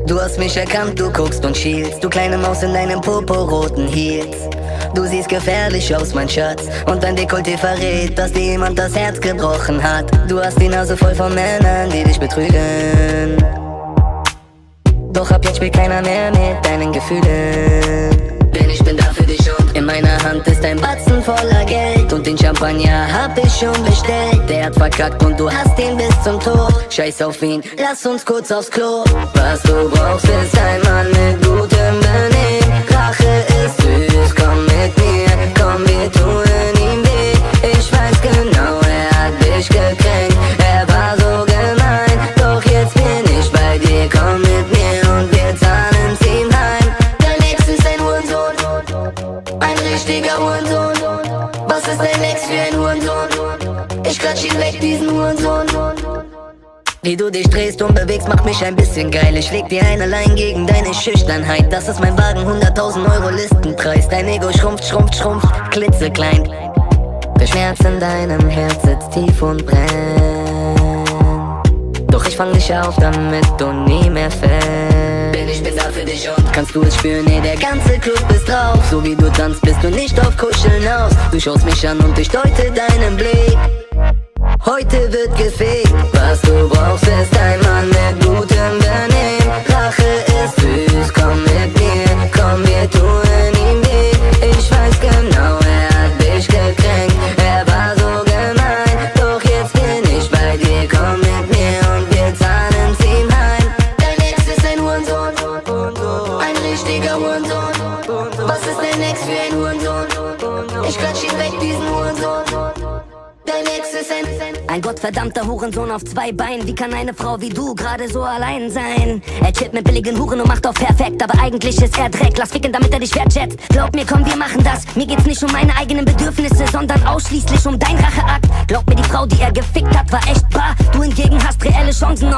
Du hast mich erkannt, du guckst und schielst, du kleine Maus in deinem purpurroten Heels. Du siehst gefährlich aus, mein Schatz, und dein Dekolleté verrät, dass dir jemand das Herz gebrochen hat. Du hast die Nase voll von Männern, die dich betrügen. Doch ab jetzt spielt keiner mehr mit deinen Gefühlen. Denn ich bin da für dich und in meiner Hand ist ein Batzen voller Geld. Und den Champagner hab ich schon bestellt. Der hat verkackt und du hast ihn bis zum Tod. Scheiß auf ihn, lass uns kurz aufs Klo. Was du brauchst ist ein Mann mit gutem Benehmen. Rache ist süß, komm mit mir, komm wir tun ihm weh. Ich weiß genau, er hat dich gekränkt, er war so gemein. Doch jetzt bin ich bei dir, komm mit mir und wir zahlen's ihm heim. Dein Ex ist ein Hurensohn, ein richtiger Hurensohn. Was ist dein Ex für ein Hurensohn? Ich klatsch ihn weg, diesen Hurensohn. Wie du dich drehst und bewegst, macht mich ein bisschen geil. Ich leg dir eine Line gegen deine Schüchternheit. Das ist mein Wagen, 100.000 Euro Listenpreis. Dein Ego schrumpft, schrumpft, schrumpft, klitzeklein. Der Schmerz in deinem Herz sitzt tief und brennt. Doch ich fang dich auf, damit du nie mehr fällst. Denn ich bin da für dich und kannst du es spüren, nee, der ganze Club ist drauf. So wie du tanzt, bist du nicht auf Kuscheln aus. Du schaust mich an und ich deute deinen Blick. Heute wird gefickt. Was du brauchst ist ein Mann mit gutem Benehmen. Rache ist süß, komm mit mir, komm wir tun ihm weh. Ich weiß genau, er hat dich gekränkt, er war so gemein. Doch jetzt bin ich bei dir, komm mit mir und wir zahlen's ihm heim. Dein Ex ist ein Hurensohn, ein richtiger Hurensohn. Was ist dein Ex für ein Hurensohn? Ich klatsch ihn weg, diesen Hurensohn. Dein Ex ist ein gottverdammter Hurensohn auf zwei Beinen. Wie kann eine Frau wie du gerade so allein sein? Er chillt mit billigen Huren und macht auf perfekt, aber eigentlich ist er Dreck. Lass ficken, damit er dich wertschätzt. Glaub mir, komm, wir machen das. Mir geht's nicht um meine eigenen Bedürfnisse, sondern ausschließlich um dein Racheakt. Glaub mir, die Frau, die er gefickt hat, war echt bar. Du hingegen hast reelle Chancen.